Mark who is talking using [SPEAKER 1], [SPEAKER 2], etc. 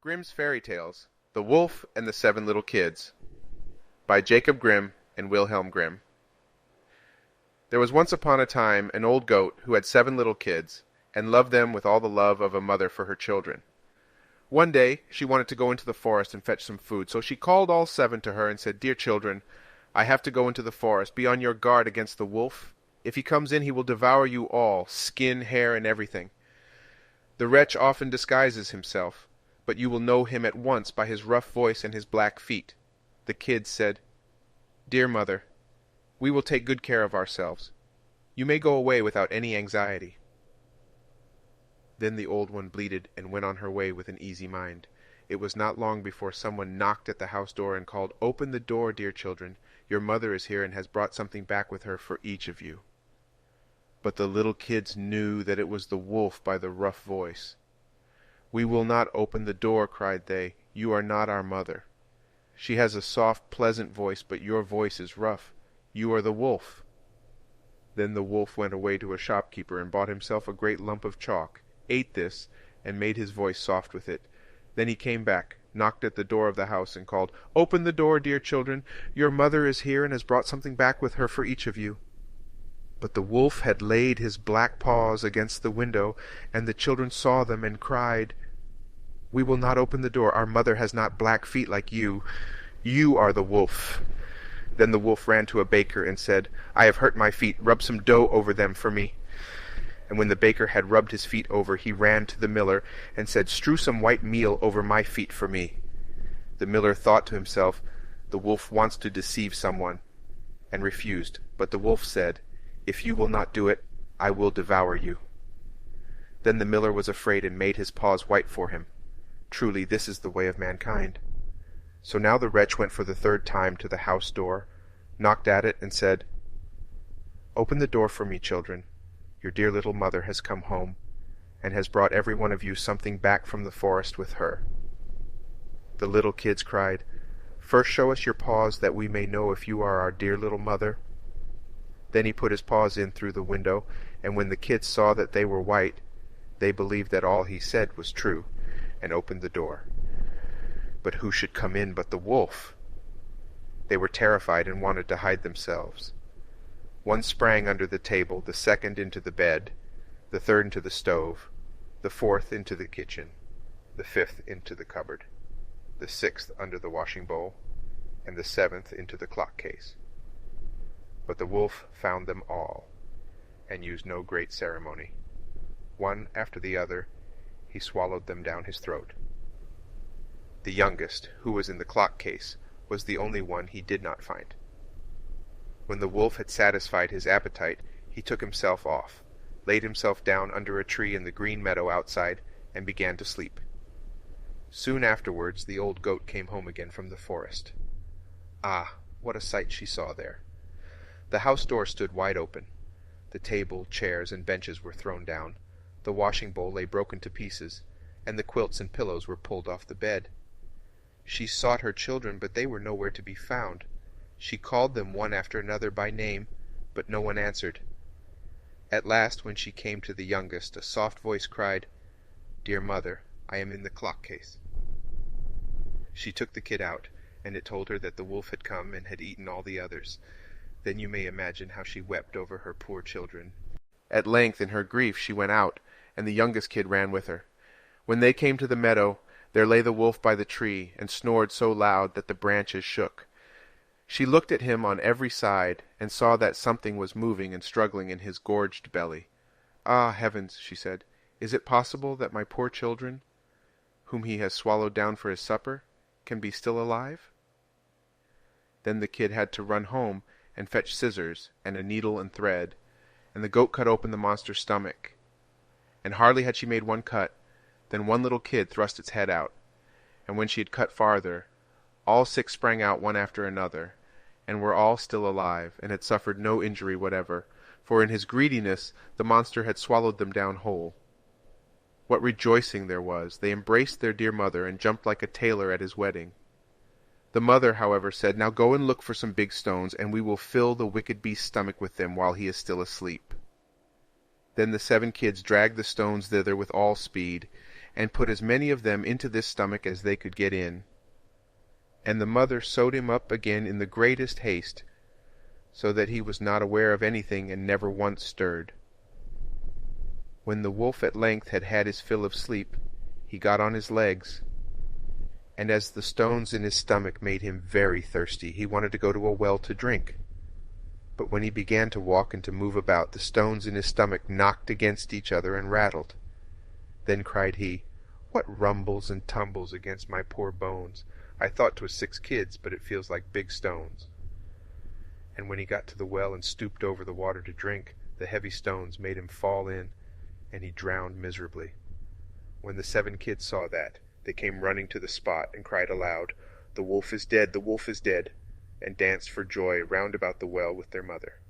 [SPEAKER 1] Grimm's Fairy Tales, The Wolf and the Seven Little Kids, by Jacob Grimm and Wilhelm Grimm. There was once upon a time an old goat who had 7 little kids, and loved them with all the love of a mother for her children. One day she wanted to go into the forest and fetch some food, so she called all 7 to her and said, "Dear children, I have to go into the forest. Be on your guard against the wolf. If he comes in, he will devour you all, skin, hair, and everything. The wretch often disguises himself, but you will know him at once by his rough voice and his black feet." The kids said, "Dear mother, we will take good care of ourselves. You may go away without any anxiety." Then the old one bleated and went on her way with an easy mind. It was not long before someone knocked at the house door and called, "Open the door, dear children. Your mother is here and has brought something back with her for each of you." But the little kids knew that it was the wolf by the rough voice. "We will not open the door," cried they. "You are not our mother. She has a soft, pleasant voice, but your voice is rough. You are the wolf." Then the wolf went away to a shopkeeper and bought himself a great lump of chalk, ate this, and made his voice soft with it. Then he came back, knocked at the door of the house, and called, "Open the door, dear children. Your mother is here and has brought something back with her for each of you." But the wolf had laid his black paws against the window, and the children saw them and cried, "We will not open the door. Our mother has not black feet like you. You are the wolf." Then the wolf ran to a baker and said, "I have hurt my feet. Rub some dough over them for me." And when the baker had rubbed his feet over, he ran to the miller and said, "Strew some white meal over my feet for me." The miller thought to himself, "The wolf wants to deceive someone," and refused. But the wolf said, "If you will not do it, I will devour you." Then the miller was afraid and made his paws white for him. Truly, this is the way of mankind. So now the wretch went for the 3rd time to the house door, knocked at it, and said, "Open the door for me, children. Your dear little mother has come home, and has brought every one of you something back from the forest with her." The little kids cried, "First show us your paws, that we may know if you are our dear little mother." Then he put his paws in through the window, and when the kids saw that they were white, they believed that all he said was true, and opened the door. But who should come in but the wolf? They were terrified and wanted to hide themselves. One sprang under the table, the 2nd into the bed, the 3rd into the stove, the 4th into the kitchen, the 5th into the cupboard, the 6th under the washing bowl, and the 7th into the clock case. But the wolf found them all, and used no great ceremony. One after the other, he swallowed them down his throat. The youngest, who was in the clock case, was the only one he did not find. When the wolf had satisfied his appetite, he took himself off, laid himself down under a tree in the green meadow outside, and began to sleep. Soon afterwards the old goat came home again from the forest. Ah, what a sight she saw there! The house door stood wide open. The table, chairs, and benches were thrown down. The washing bowl lay broken to pieces, and the quilts and pillows were pulled off the bed. She sought her children, but they were nowhere to be found. She called them one after another by name, but no one answered. At last, when she came to the youngest, a soft voice cried, "Dear mother, I am in the clock case." She took the kid out, and it told her that the wolf had come and had eaten all the others. Then you may imagine how she wept over her poor children. At length, in her grief, she went out, and the youngest kid ran with her. When they came to the meadow, there lay the wolf by the tree, and snored so loud that the branches shook. She looked at him on every side, and saw that something was moving and struggling in his gorged belly. "Ah, heavens," she said, "is it possible that my poor children, whom he has swallowed down for his supper, can be still alive?" Then the kid had to run home and fetch scissors and a needle and thread, and the goat cut open the monster's stomach. And hardly had she made one cut, than one little kid thrust its head out, and when she had cut farther, all 6 sprang out one after another, and were all still alive, and had suffered no injury whatever, for in his greediness the monster had swallowed them down whole. What rejoicing there was! They embraced their dear mother, and jumped like a tailor at his wedding. The mother, however, said, "Now go and look for some big stones, and we will fill the wicked beast's stomach with them while he is still asleep." Then the 7 kids dragged the stones thither with all speed, and put as many of them into this stomach as they could get in. And the mother sewed him up again in the greatest haste, so that he was not aware of anything and never once stirred. When the wolf at length had had his fill of sleep, he got on his legs, and as the stones in his stomach made him very thirsty, he wanted to go to a well to drink. But when he began to walk and to move about, the stones in his stomach knocked against each other and rattled. Then cried he, "What rumbles and tumbles against my poor bones? I thought 'twas 6 kids, but it feels like big stones." And when he got to the well and stooped over the water to drink, the heavy stones made him fall in, and he drowned miserably. When the 7 kids saw that, they came running to the spot and cried aloud, "The wolf is dead, the wolf is dead," and danced for joy round about the well with their mother.